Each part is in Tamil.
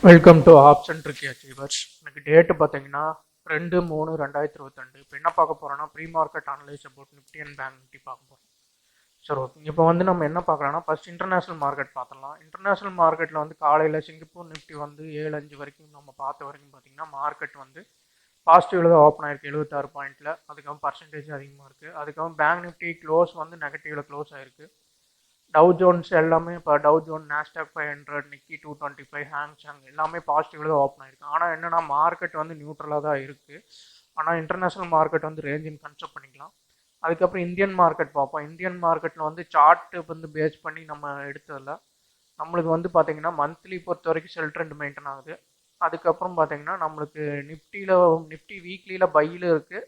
Welcome to option tricky achievers. எனக்கு டேட்டு பார்த்தீங்கன்னா 2/3/2022. இப்போ என்ன பார்க்க போகிறோன்னா pre market analyse about Nifty and bank Nifty பார்க்க போகிறோம். சரி, ஓகே. இப்போ வந்து நம்ம என்ன பார்க்கலாம்னா ஃபர்ஸ்ட் இன்டர்நேஷனல் மார்க்கெட் பார்த்துடலாம். இன்டர்நேஷனல் மார்க்கெட்டில் வந்து காலையில் சிங்கப்பூர் நிஃப்டி வந்து 7.5 வரைக்கும் நம்ம பார்த்த வரைக்கும் பார்த்தீங்கன்னா மார்க்கெட் வந்து பாசிட்டிவில் தான் ஓப்பன் ஆயிருக்கு 76 பாயிண்ட்டில். அதுக்கப்புறம் பர்சன்டேஜ் அதிகமாக இருக்குது. அதுக்கப்புறம் பேங்க் நிஃப்டி க்ளோஸ் வந்து நெகட்டிவில் க்ளோஸ் ஆயிருக்கு. டவ் ஜோன்ஸ் எல்லாமே இப்போ டவ் ஜோன், நாஸ்டாக் 500, நிக்கி 225, ஹாங்சாங் எல்லாமே பாசிட்டிவ்ல தான் ஓப்பன் ஆயிருக்கு. ஆனால் என்னன்னா மார்க்கெட் வந்து நியூட்ரலாக தான் இருக்குது. ஆனால் இன்டர்நேஷனல் மார்க்கெட் வந்து ரேஞ்சின் கன்செப்ட் பண்ணிக்கலாம். அதுக்கப்புறம் இந்தியன் மார்க்கெட் பார்ப்போம். இந்தியன் மார்க்கெட்டில் வந்து சார்ட்டு வந்து பேஸ் பண்ணி நம்ம எடுத்ததில்ல. நம்மளுக்கு வந்து பார்த்தீங்கன்னா மந்த்லி பொறுத்த வரைக்கும் செல் ட்ரெண்ட் மெயின்டைன் ஆகுது. அதுக்கப்புறம் பார்த்தீங்கன்னா நம்மளுக்கு நிஃப்டி வீக்லியில் பையில் இருக்குது,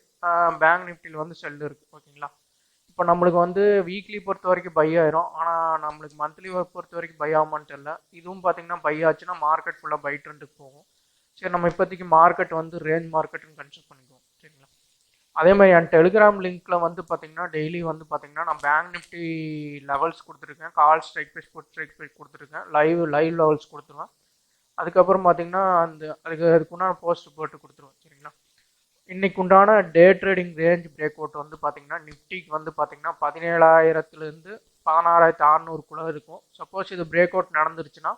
பேங்க் நிஃப்டியில் வந்து செல் இருக்குது. ஓகேங்களா. இப்போ நம்மளுக்கு வந்து வீக்லி பொறுத்த வரைக்கும் பை ஆயிரும். ஆனால் நம்மளுக்கு மந்த்லி பொறுத்த வரைக்கும் பை ஆகுமான்னு தெரியல. இதுவும் பார்த்தீங்கன்னா பை ஆச்சுன்னா மார்க்கெட் ஃபுல்லாக பை ட்ரெண்டுக்கு போகும். சரி, நம்ம இப்போதைக்கு மார்க்கெட் வந்து ரேஞ்ச் மார்க்கெட்டுன்னு கன்சிடர் பண்ணிக்குவோம். சரிங்களா. அதே மாதிரி என் டெலிகிராம் லிங்க்ல வந்து பார்த்தீங்கன்னா டெய்லி வந்து பார்த்தீங்கன்னா நான் பேங்க் நிஃப்டி லெவல்ஸ் கொடுத்துருக்கேன், call strike price, put strike price கொடுத்துருக்கேன், லைவ் லெவல்ஸ் கொடுத்துருவேன். அதுக்கப்புறம் பார்த்தீங்கன்னா அதுக்குண்டான போஸ்ட் போட்டு கொடுத்துருவேன். சரிங்களா. இன்னைக்கு உண்டான டே ட்ரேடிங் ரேஞ்ச் பிரேக் அவுட் வந்து பார்த்தீங்கன்னா நிஃப்டிக்கு வந்து பார்த்தீங்கன்னா 17,000லேருந்து 16,600 இருக்கும். சப்போஸ் இது பிரேக் அவுட் நடந்துருச்சுன்னா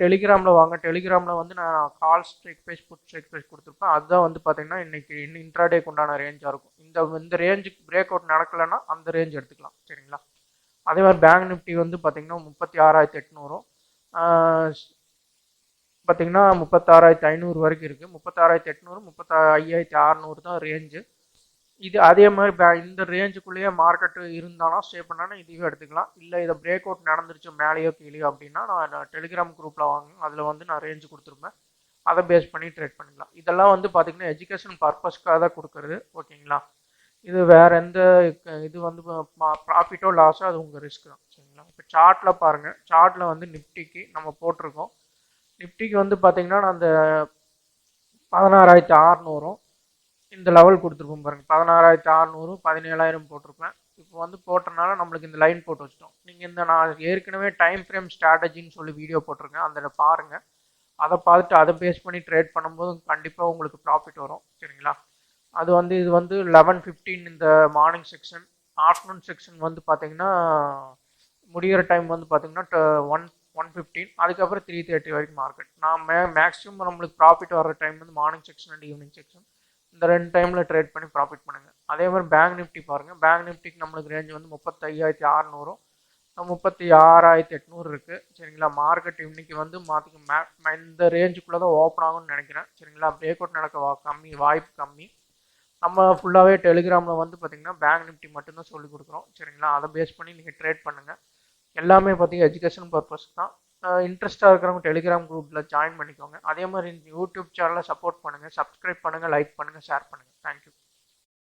டெலிகிராமில் வாங்க. டெலிகிராமில் வந்து நான் call strike price, put strike price கொடுத்துருப்பேன். அதுதான் வந்து பார்த்தீங்கன்னா இன்னைக்கு இன்ட்ராடேக்கு உண்டான ரேஞ்சாக இருக்கும். இந்த ரேஞ்சுக்கு பிரேக் அவுட் நடக்கலைன்னா அந்த ரேஞ்ச் எடுத்துக்கலாம். சரிங்களா. அதே மாதிரி பேங்க் நிஃப்டி வந்து பார்த்தீங்கன்னா 36,800 பார்த்தீங்கன்னா 36,500 வரைக்கும் இருக்குது. 36,800, 35,600 தான் ரேஞ்சு. இது அதே மாதிரி இந்த ரேஞ்சுக்குள்ளேயே மார்க்கெட்டு இருந்தாலும் ஸ்டே பண்ணாலும் இதுவே எடுத்துக்கலாம். இல்லை இதை பிரேக் அவுட் நடந்துருச்சு மேலேயோ கீழேயோ அப்படின்னா நான் டெலிகிராம் குரூப்பில் வாங்க. அதில் வந்து நான் ரேஞ்சு கொடுத்துருப்பேன். அதை பேஸ் பண்ணி ட்ரேட் பண்ணிக்கலாம். இதெல்லாம் வந்து பார்த்தீங்கன்னா எஜுகேஷன் பர்பஸ்க்காக தான் கொடுக்குறது. ஓகேங்களா. இது வேற எந்த இது வந்து ப்ராஃபிட்டோ லாஸோ அது உங்கள் ரிஸ்க் தான். சரிங்களா. இப்போ சார்ட்டில் பாருங்கள். சார்ட்டில் வந்து நிஃப்டிக்கு நம்ம போட்டிருக்கோம். நிஃப்டிக்கு வந்து பார்த்தீங்கன்னா நான் அந்த 16,600 இந்த லெவல் கொடுத்துருப்போம் பாருங்க. 16,600, 17,000 போட்டிருப்பேன். இப்போ வந்து போட்டனால நம்மளுக்கு இந்த லைன் போட்டு வச்சிட்டோம். நீங்கள் நான் ஏற்கனவே டைம் ஃப்ரேம் ஸ்ட்ராட்டஜின்னு சொல்லி வீடியோ போட்டிருக்கேன், அதில் பாருங்கள். அதை பார்த்துட்டு அதை பேஸ் பண்ணி ட்ரேட் பண்ணும்போது கண்டிப்பாக உங்களுக்கு ப்ராஃபிட் வரும். சரிங்களா. இது வந்து 11:15 இந்த மார்னிங் செக்ஷன். ஆஃப்டர்நூன் செக்ஷன் வந்து பார்த்தீங்கன்னா முடிகிற டைம் வந்து பார்த்தீங்கன்னா 1:15. அதுக்கப்புறம் 3:30 வரைக்கும் மார்க்கெட். நான் மேக்ஸிமம் நம்மளுக்கு ப்ராஃபிட் வர டைம் வந்து morning section and evening section. இந்த 2 டைமில் ட்ரேட் பண்ணி ப்ராஃபிட் பண்ணுங்கள். அதே மாதிரி பேங்க் நிஃப்டி பாருங்கள். பேங்க் நிஃப்டிக்கு நம்மளுக்கு ரேஞ்ச் வந்து 35,600, 36,800 இருக்குது. சரிங்களா. மார்க்கெட் இன்னைக்கு வந்து இந்த ரேஞ்சுக்குள்ளே தான் ஓப்பன் ஆகும்னு நினைக்கிறேன். சரிங்களா. பிரேக் அவுட் நடக்க வாய்ப்பு கம்மி. நம்ம ஃபுல்லாகவே டெலிகிராமில் வந்து பார்த்தீங்கன்னா பேங்க் நிஃப்டி மட்டும்தான் சொல்லிக் கொடுக்குறோம். சரிங்களா. அதை பேஸ் பண்ணி நீங்கள் ட்ரேட் பண்ணுங்கள். எல்லாமே பார்த்தீங்கன்னா எஜுகேஷன் பர்பஸ் தான். இன்ட்ரெஸ்ட்டாக இருக்கிறவங்க டெலிகிராம் குரூப்பில் ஜாயின் பண்ணிக்கோங்க. அதே மாதிரி யூடியூப் சேனலை சப்போர்ட் பண்ணுங்கள், சப்ஸ்கிரைப் பண்ணுங்கள், லைக் பண்ணுங்கள், ஷேர் பண்ணுங்கள். தேங்க்யூ.